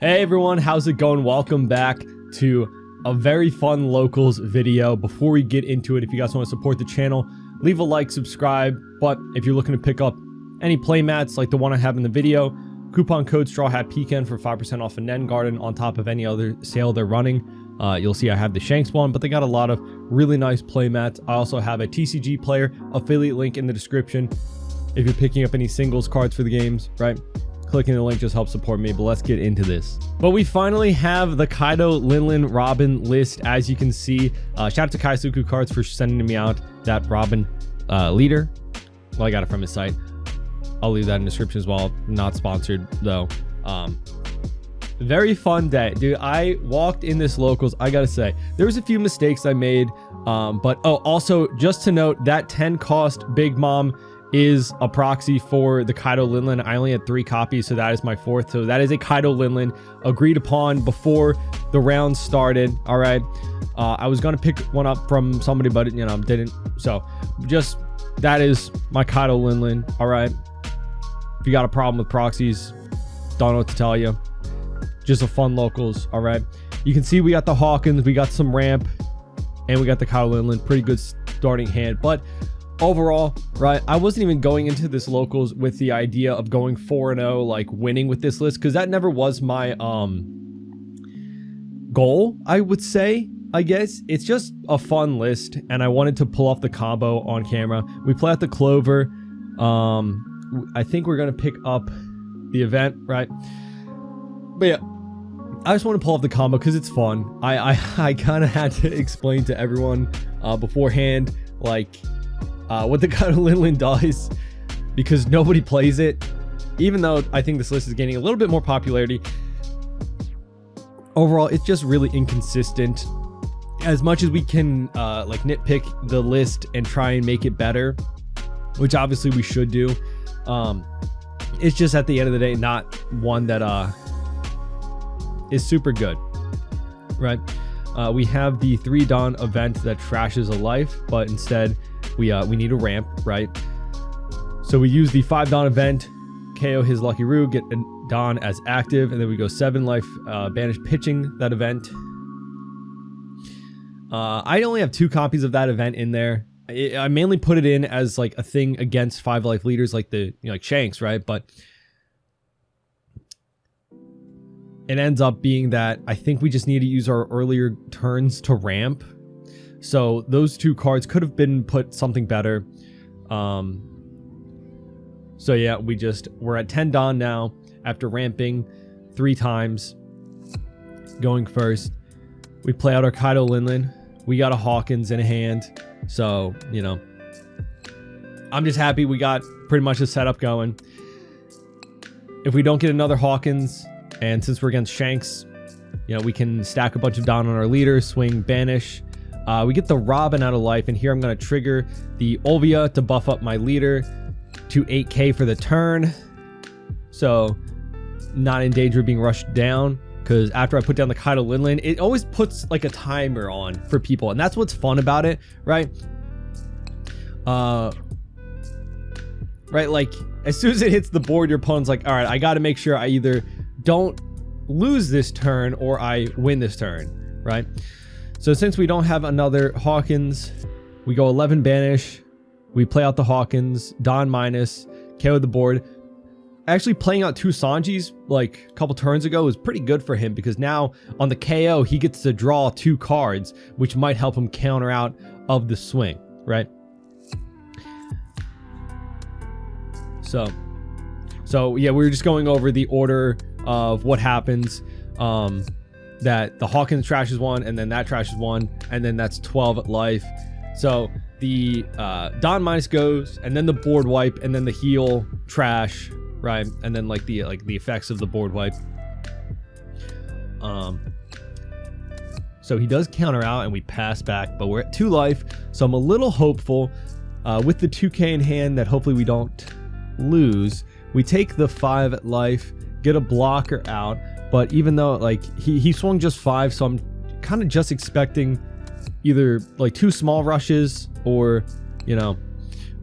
Hey everyone, how's it going? Welcome back to a very fun locals video. Before we get into it, if you guys want to support the channel, leave a like, subscribe. But if you're looking to pick up any playmats like the one I have in the video, coupon code StrawHatPecan for 5% off a Nen Garden on top of any other sale they're running. You'll see I have the Shanks one, but they got a lot of really nice playmats. I also have a TCG player affiliate link in the description if you're picking up any singles cards for the games, right? Clicking the link just helps support me, but let's get into this. But we finally have the Kaido Linlin Robin list, as you can see. Shout out to Kaisuku Cards for sending me out that Robin leader. Well, I got it from his site. I'll leave that in the description as well. Not sponsored though. Very fun day, dude. I walked in this locals. I gotta say, there was a few mistakes I made, but also just to note that 10 cost Big Mom is a proxy for the Kaido Linlin. I only had 3 copies, so that is my 4th. So that is a Kaido Linlin agreed upon before the round started. All right. I was going to pick one up from somebody, but didn't. So just that is my Kaido Linlin. All right. If you got a problem with proxies, don't know what to tell you. Just a fun locals. All right. You can see we got the Hawkins, we got some ramp, and we got the Kaido Linlin. Pretty good starting hand, but overall, right, I wasn't even going into this locals with the idea of going 4-0, like winning with this list, because that never was my goal, I would say. I guess it's just a fun list, and I wanted to pull off the combo on camera. We play out the Clover. I think we're gonna pick up the event, right? But yeah, I just want to pull off the combo because it's fun. I kind of had to explain to everyone beforehand, like, what the Kaido Linlin does, because nobody plays it, even though I think this list is gaining a little bit more popularity. Overall, it's just really inconsistent. As much as we can like nitpick the list and try and make it better, which obviously we should do, it's just at the end of the day not one that is super good, right? We have the 3 Dawn event that trashes a life, but instead we need a ramp, right? So we use the 5 Dawn event, KO his Lucky Roo, get a Dawn as active, and then we go 7 life, banish pitching that event. I only have 2 copies of that event in there. I mainly put it in as like a thing against 5 life leaders like the like Shanks, right? But it ends up being that I think we just need to use our earlier turns to ramp. So those 2 cards could have been put something better. So yeah, we're at 10 Dawn now after ramping 3 times. Going first, we play out our Kaido Linlin. We got a Hawkins in hand. So, I'm just happy we got pretty much a setup going. If we don't get another Hawkins, and since we're against Shanks, we can stack a bunch of Dawn on our leader, swing banish. We get the Robin out of life, and here I'm going to trigger the Olvia to buff up my leader to 8k for the turn. So, not in danger of being rushed down, because after I put down the Kaido Linlin, it always puts like a timer on for people, and that's what's fun about it, right? Right, like, as soon as it hits the board, your opponent's like, all right, I got to make sure I either don't lose this turn or I win this turn, right? So since we don't have another Hawkins, we go 11 banish. We play out the Hawkins, Dawn minus, KO the board. Actually, playing out 2 Sanjis like a couple turns ago was pretty good for him, because now on the KO, he gets to draw 2 cards, which might help him counter out of the swing, right? So yeah, we were just going over the order of what happens. That the Hawkins trashes 1, and then that trashes 1, and then that's 12 at life. So the Dawn minus goes, and then the board wipe, and then the heal trash, right? And then like the effects of the board wipe. So he does counter out, and we pass back, but we're at 2 life, so I'm a little hopeful with the 2k in hand that hopefully we don't lose. We take the 5 at life, get a blocker out. But even though like he swung just 5, so I'm kind of just expecting either like 2 small rushes or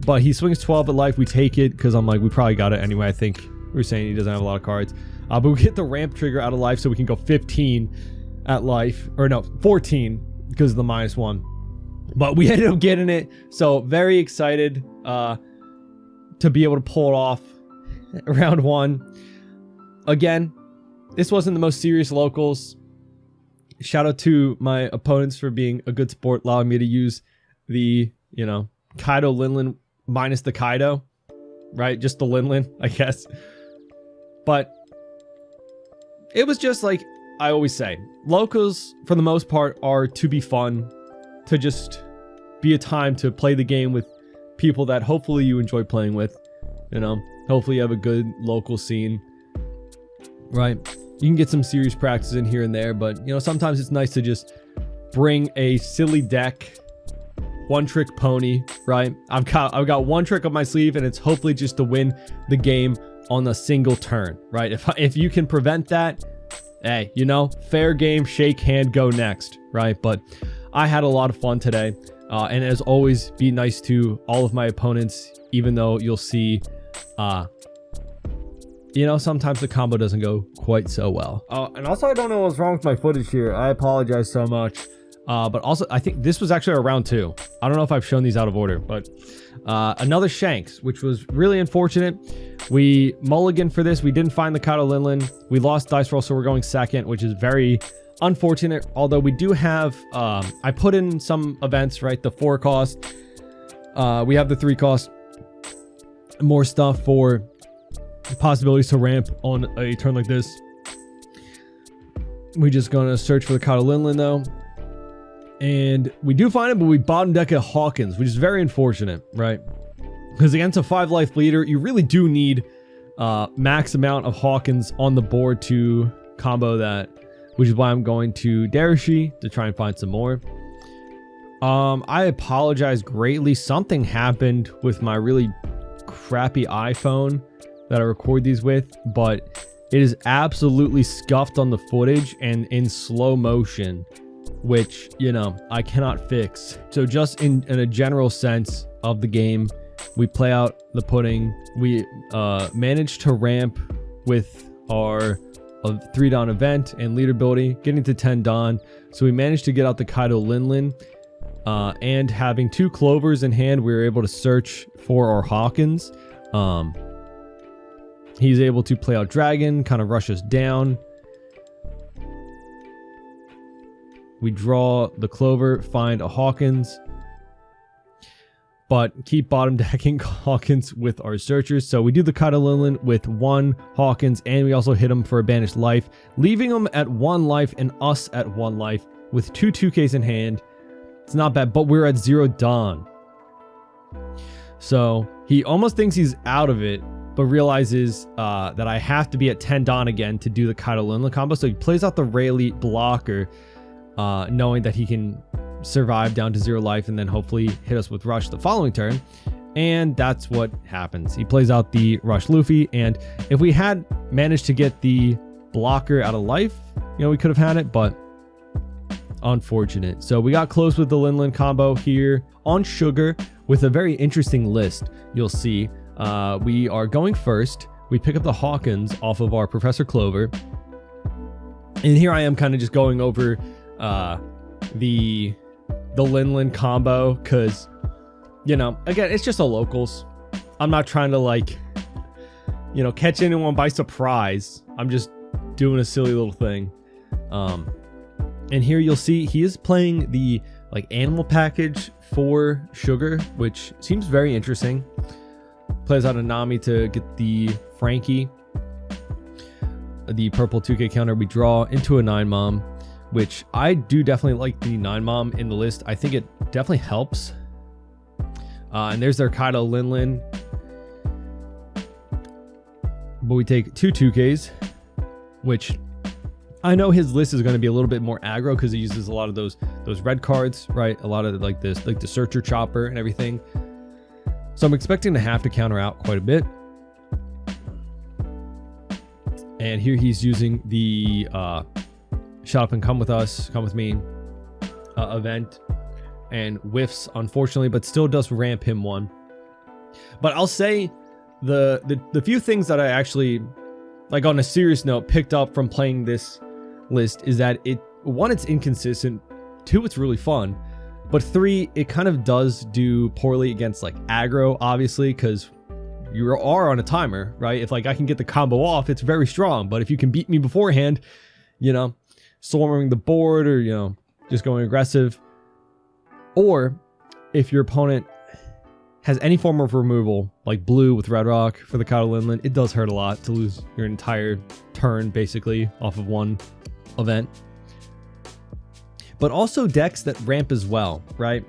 but he swings 12 at life. We take it because I'm like, we probably got it anyway. I think we were saying he doesn't have a lot of cards. But we get the ramp trigger out of life so we can go 15 at life, or no, 14 because of the -1. But we ended up getting it, so very excited to be able to pull it off round 1. Again, this wasn't the most serious locals. Shout out to my opponents for being a good sport, allowing me to use the, you know, Kaido Linlin minus the Kaido, right? Just the Linlin, I guess. But it was just like I always say, locals for the most part are to be fun, to just be a time to play the game with people that hopefully you enjoy playing with. You know, hopefully you have a good local scene, right? You can get some serious practice in here and there, but you know, sometimes it's nice to just bring a silly deck, one trick pony, right? I've got one trick up my sleeve, and it's hopefully just to win the game on a single turn, right? If you can prevent that, hey, you know, fair game, shake hand, go next, right? But I had a lot of fun today, and as always, be nice to all of my opponents, even though you'll see, you know, sometimes the combo doesn't go quite so well. And also, I don't know what's wrong with my footage here. I apologize so much. But also, I think this was actually a round 2. I don't know if I've shown these out of order, but another Shanks, which was really unfortunate. We mulliganed for this. We didn't find the Kaido Linlin. We lost dice roll, so we're going second, which is very unfortunate. Although we do have, I put in some events, right? The 4 cost. We have the 3 cost. More stuff for possibilities to ramp on a turn like this. We're just gonna search for the Kaido Linlin though. And we do find it, but we bottom deck at Hawkins, which is very unfortunate, right? Because against a 5 life leader, you really do need max amount of Hawkins on the board to combo that, which is why I'm going to Darashi to try and find some more. I apologize greatly. Something happened with my really crappy iPhone that I record these with, but it is absolutely scuffed on the footage and in slow motion, which, you know, I cannot fix. So just in a general sense of the game, we play out the pudding. We managed to ramp with our 3 Dawn event and leader ability, getting to 10 Dawn. So we managed to get out the Kaido Linlin, and having 2 clovers in hand, we were able to search for our Hawkins. He's able to play out Dragon, kind of rush us down. We draw the clover, find a Hawkins, but keep bottom decking Hawkins with our searchers. So we do the Kaido Linlin with 1 Hawkins, and we also hit him for a banished life, leaving him at 1 life and us at 1 life with 2 2Ks in hand. It's not bad, but we're at 0 Dawn. So he almost thinks he's out of it, but realizes that I have to be at 10 Dawn again to do the Kaido Linlin combo. So he plays out the Rayleigh blocker, knowing that he can survive down to 0 life and then hopefully hit us with Rush the following turn. And that's what happens. He plays out the Rush Luffy, and if we had managed to get the blocker out of life, you know, we could have had it, but unfortunate. So we got close with the Linlin combo here on Sugar with a very interesting list. You'll see we are going first. We pick up the Hawkins off of our Professor Clover, and here I am kind of just going over the Linlin combo, because, you know, again, it's just a locals. I'm not trying to, like, you know, catch anyone by surprise. I'm just doing a silly little thing. And here you'll see he is playing the, like, animal package for Sugar, which seems very interesting. Plays out a Nami to get the Frankie, the purple 2K counter. We draw into a 9 Mom, which I do definitely like the 9 Mom in the list. I think it definitely helps. And there's their Kaido Linlin. But we take 2 2Ks, which I know his list is going to be a little bit more aggro because he uses a lot of those red cards, right? A lot of like this, like the Searcher Chopper and everything. So I'm expecting to have to counter out quite a bit. And here he's using the Shut Up and Come With Us, Come With Me event, and whiffs, unfortunately, but still does ramp him 1. But I'll say the few things that I actually like on a serious note, picked up from playing this list is that one, it's inconsistent, two, it's really fun, but three, it kind of does do poorly against like aggro, obviously, because you are on a timer, right? If like I can get the combo off, it's very strong, but if you can beat me beforehand, you know, storming the board or, you know, just going aggressive, or if your opponent has any form of removal, like blue with red rock for the Kaido Linlin, it does hurt a lot to lose your entire turn basically off of one event. But also decks that ramp as well, right?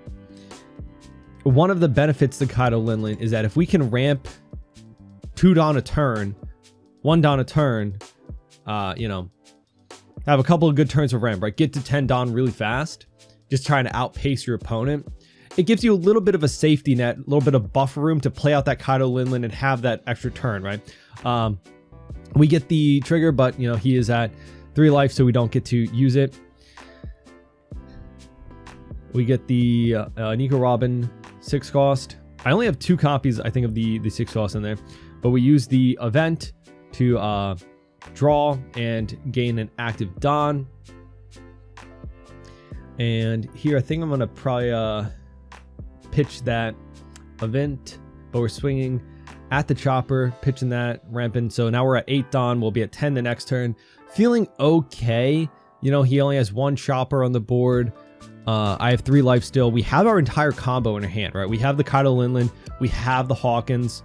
One of the benefits to Kaido Linlin is that if we can ramp 2 Dawn a turn, 1 Dawn a turn, you know, have a couple of good turns of ramp, right? Get to 10 Dawn really fast, just trying to outpace your opponent. It gives you a little bit of a safety net, a little bit of buffer room to play out that Kaido Linlin and have that extra turn, right? We get the trigger, but, you know, he is at 3 life, so we don't get to use it. We get the Nico Robin 6 cost. I only have 2 copies, I think, of the 6 cost in there, but we use the event to draw and gain an active Dawn. And here I think I'm gonna probably pitch that event, but we're swinging at the chopper, pitching that, ramping. So now we're at 8 Dawn, we'll be at 10 the next turn. Feeling okay. You know, he only has 1 chopper on the board. I have 3 life still. We have our entire combo in our hand, right? We have the Kaido Linlin, we have the Hawkins.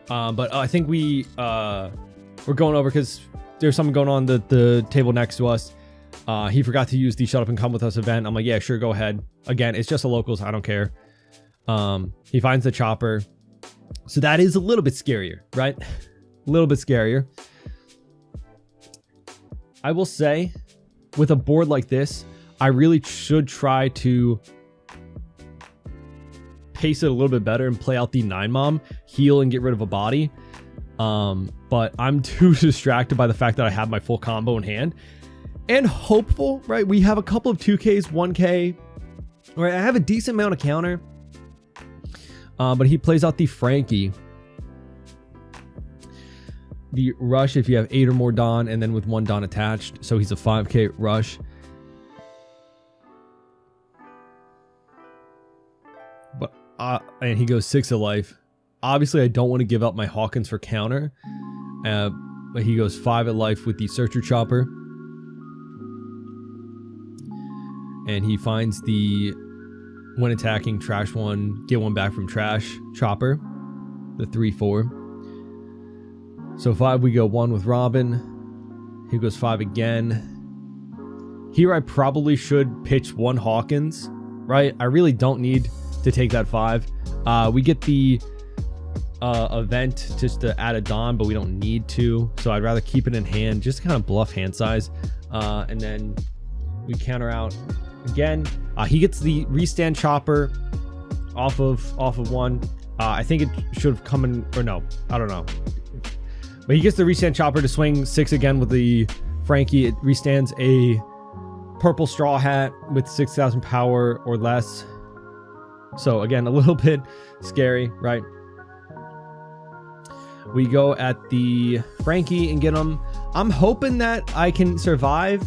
But I think we're going over because there's something going on the table next to us. He forgot to use the Shut Up and Come With Us event. I'm like, yeah, sure, go ahead. Again, it's just a locals, I don't care. He finds the chopper. So that is a little bit scarier, right? A little bit scarier. I will say, with a board like this, I really should try to pace it a little bit better and play out the 9-mom, heal and get rid of a body. But I'm too distracted by the fact that I have my full combo in hand. And hopeful, right? We have a couple of 2Ks, 1K. Right, I have a decent amount of counter. But he plays out the Frankie. The rush if you have 8 or more Dawn, and then with 1 Dawn attached. So he's a 5K rush. But and he goes 6 of life. Obviously, I don't want to give up my Hawkins for counter. But he goes 5 of life with the Searcher Chopper. And he finds the, when attacking, trash 1, get 1 back from trash chopper. The 3/4. So 5, we go 1 with Robin. He goes 5 again. Here I probably should pitch 1 Hawkins, right? I really don't need to take that 5. We get the event just to add a Dawn, but we don't need to. So I'd rather keep it in hand, just kind of bluff hand size. And then we counter out again. He gets the restand chopper off of 1. I think it should have come in, or no, I don't know. But he gets the restand chopper to swing 6 again with the Frankie. It restands a purple straw hat with 6,000 power or less. So again, a little bit scary, right? We go at the Frankie and get him. I'm hoping that I can survive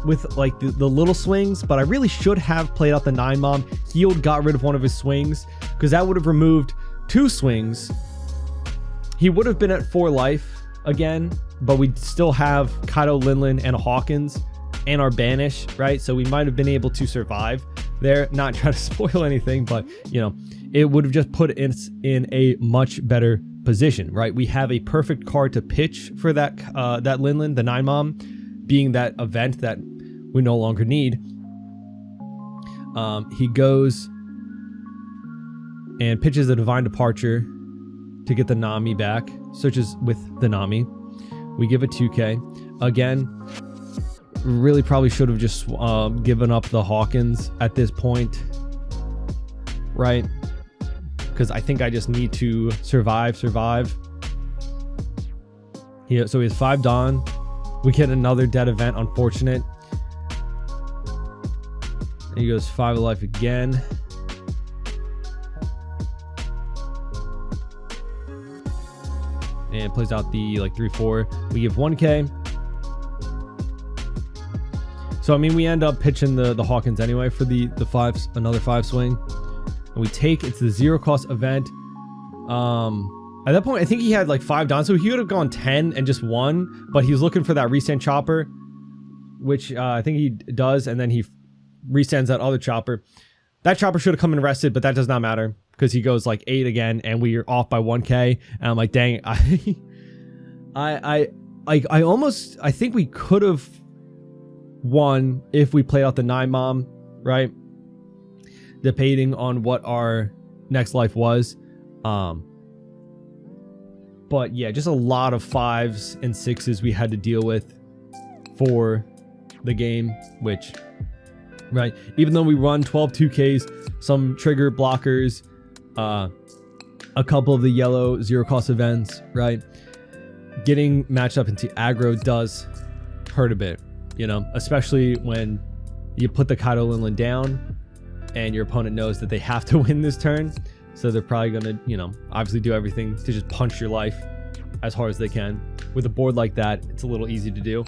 with like the little swings, but I really should have played out the 9-mom, healed, got rid of one of his swings, because that would have removed 2 swings. He would have been at 4 life again, but we'd still have Kaido Linlin and a Hawkins and our banish, right? So we might have been able to survive there. Not try to spoil anything, but you know, it would have just put us in a much better position, right? We have a perfect card to pitch for that that Linlin, the 9-mom, being that event that we no longer need. He goes and pitches a Divine Departure to get the Nami back. Searches with the Nami. We give a 2K. Again, really probably should have just given up the Hawkins at this point, right? Because I think I just need to survive. Yeah, so he has 5 Dawn. We get another dead event, unfortunate. And he goes 5 of life again. and plays out the like 3-4. We give 1K. So I mean, we end up pitching the Hawkins anyway for the fives, another 5 swing, and we take it's the 0 cost event. At that point, I think he had like 5 down, so he would have gone 10 and just won, but he was looking for that restand chopper, which I think he does, and then he restands that other chopper. That chopper should have come and rested, but that does not matter because he goes like 8 again, and we are off by 1K, and I'm like, dang, I think we could have won if we played out the 9 mom, right? Debating on what our next life was. But yeah, just a lot of 5s and 6s we had to deal with for the game, which, right, even though we run 12 2Ks, some trigger blockers, a couple of the yellow 0 cost events, right, getting matched up into aggro does hurt a bit, you know, especially when you put the Kaido Linlin down and your opponent knows that they have to win this turn. So they're probably going to, you know, obviously do everything to just punch your life as hard as they can. With a board like that, it's a little easy to do,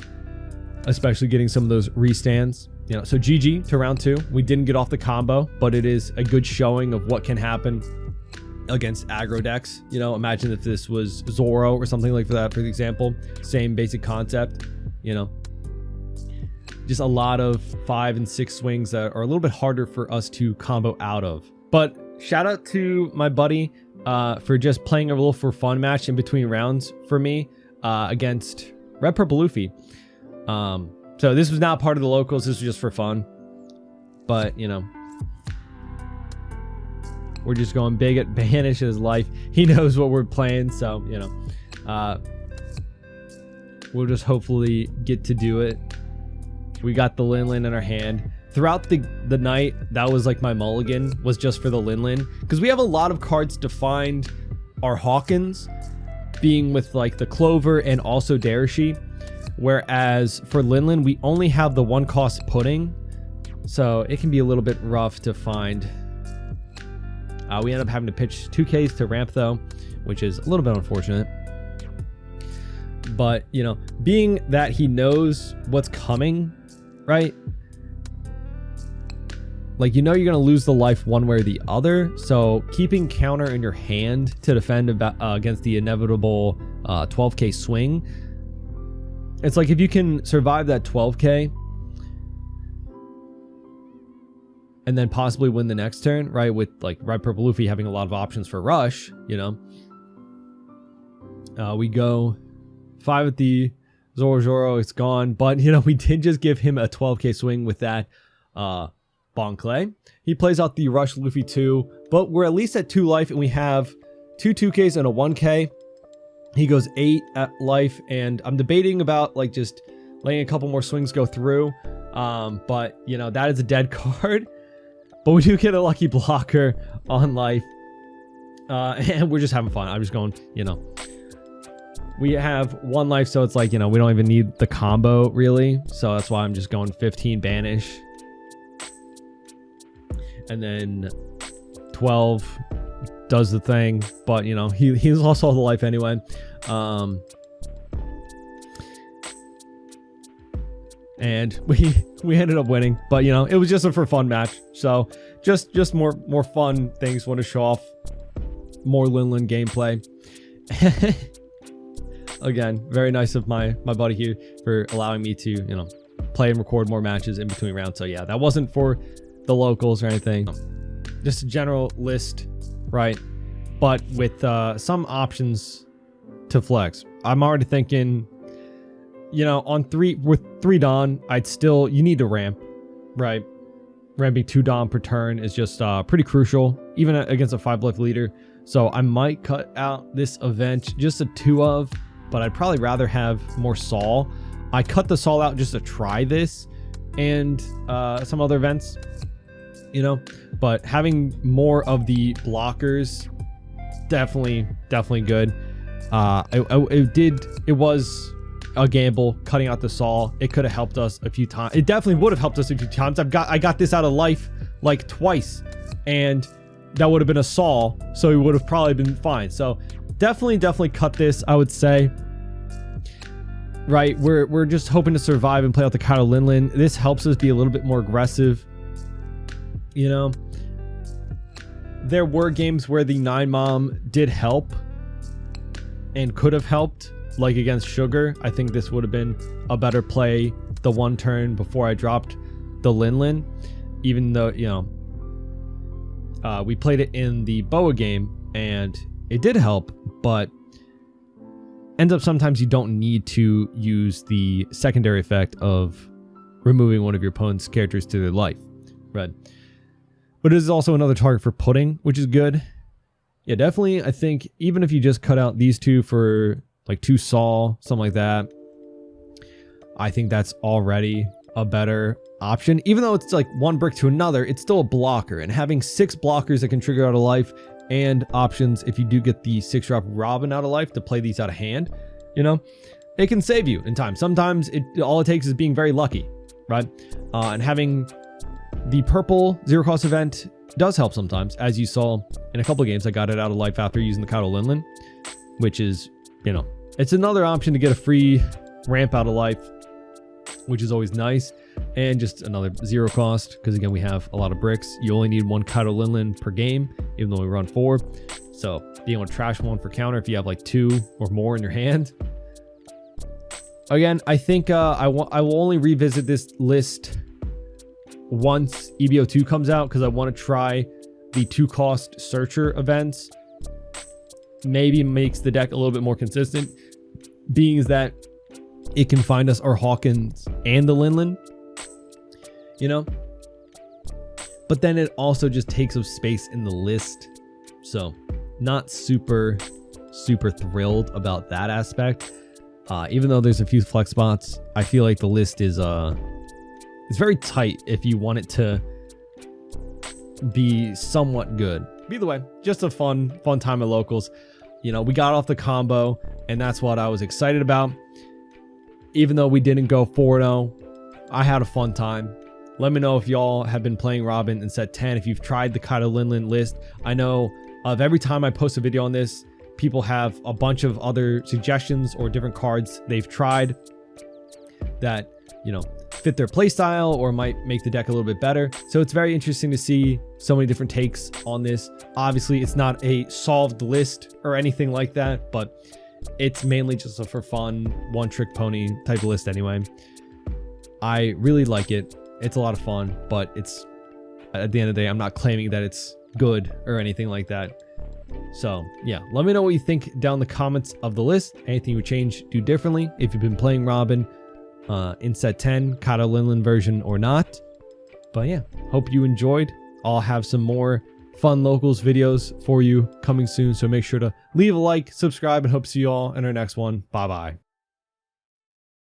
especially getting some of those restands. You know, so GG to round 2. We didn't get off the combo, but it is a good showing of what can happen against aggro decks. You know, imagine if this was Zoro or something like that, for example. Same basic concept, you know. Just a lot of 5 and 6 swings that are a little bit harder for us to combo out of. But shout out to my buddy for just playing a little for fun match in between rounds for me against Red Purple Luffy. So this was not part of the locals. This was just for fun. But, you know, we're just going big at Banish his life. He knows what we're playing. So, you know, we'll just hopefully get to do it. We got the Linlin in our hand. Throughout the night, that was like my mulligan, was just for the Linlin, because we have a lot of cards to find our Hawkins, being with like the Clover and also Darashi, whereas for Linlin we only have the 1 cost Pudding, so it can be a little bit rough to find. We end up having to pitch 2Ks to ramp though, which is a little bit unfortunate. But, you know, being that he knows what's coming, right? Like, you know, you're going to lose the life one way or the other. So keeping counter in your hand to defend against the inevitable 12K swing. It's like if you can survive that 12K and then possibly win the next turn, right? With like Red Purple Luffy having a lot of options for rush, you know. We go 5 at the Zoro, it's gone. But, you know, we did just give him a 12K swing with that Bon Clay. He plays out the Rush Luffy 2, but we're at least at 2 life, and we have 2 2Ks and a 1K. He goes 8 at life, and I'm debating about like just letting a couple more swings go through. But, you know, that is a dead card. But we do get a lucky blocker on life. And we're just having fun. I'm just going, you know. We have 1 life, so it's like, you know, we don't even need the combo, really. So that's why I'm just going 15 Banish. And then 12 does the thing. But, you know, he's lost all the life anyway. And we ended up winning. But, you know, it was just a for fun match. So just more fun things. Want to show off more Linlin gameplay. Again, very nice of my buddy here for allowing me to, you know, play and record more matches in between rounds. So yeah, that wasn't for the locals or anything. Just a general list, right? But with some options to flex. I'm already thinking, you know, with 3 Dawn, you need to ramp, right? Ramping 2 Dawn per turn is just pretty crucial, even against a 5 life leader. So I might cut out this event, just a 2 of, but I'd probably rather have more Saul. I cut the Saul out just to try this and some other events, you know, but having more of the blockers, definitely good. It was a gamble cutting out the Saul. It could have helped us a few times. It definitely would have helped us a few times. I got this out of life like twice, and that would have been a Saul, so he would have probably been fine. So definitely cut this, I would say. Right, we're just hoping to survive and play out the Kyle Linlin. This helps us be a little bit more aggressive. You know, there were games where the 9-mom did help and could have helped, like against Sugar. I think this would have been a better play the one turn before I dropped the Linlin, even though, you know, we played it in the Boa game and it did help, but ends up sometimes you don't need to use the secondary effect of removing one of your opponent's characters to their life, right? But it is also another target for pudding, which is good. Yeah, definitely, I think even if you just cut out these two for like 2 Saw, something like that, I think that's already a better option. Even though it's like 1 brick to another, it's still a blocker, and having 6 blockers that can trigger out of life and options if you do get the 6-drop Robin out of life to play these out of hand, you know, it can save you in time. Sometimes all it takes is being very lucky, right? And having the purple 0-cost event does help sometimes. As you saw in a couple of games, I got it out of life after using the Kyle Linlin, which is, you know, it's another option to get a free ramp out of life, which is always nice. And just another 0-cost, because again, we have a lot of bricks. You only need 1 Kyle Linlin per game, even though we run 4. So being able to trash 1 for counter if you have like 2 or more in your hand. Again, I think I will only revisit this list once EBO2 comes out, because I want to try the 2-cost searcher events. Maybe makes the deck a little bit more consistent, being that it can find us our Hawkins and the Linlin, you know, but then it also just takes up space in the list. So not super thrilled about that aspect. Even though there's a few flex spots, I feel like the list is it's very tight if you want it to be somewhat good. Either way, just a fun time at locals. You know, we got off the combo, and that's what I was excited about. Even though we didn't go 4-0, I had a fun time. Let me know if y'all have been playing Robin in set 10, if you've tried the Kyle Linlin list. I know of every time I post a video on this, people have a bunch of other suggestions or different cards they've tried that, you know, fit their playstyle or might make the deck a little bit better. So it's very interesting to see so many different takes on this. Obviously, it's not a solved list or anything like that, but it's mainly just a for fun, one-trick pony type of list anyway. I really like it. It's a lot of fun, but it's, at the end of the day, I'm not claiming that it's good or anything like that. So yeah, let me know what you think down in the comments of the list. Anything you would change, do differently if you've been playing Robin in set 10, Kyle Linlin version or not. But yeah, hope you enjoyed. I'll have some more fun locals videos for you coming soon, so make sure to leave a like, subscribe, and hope to see you all in our next one. Bye bye.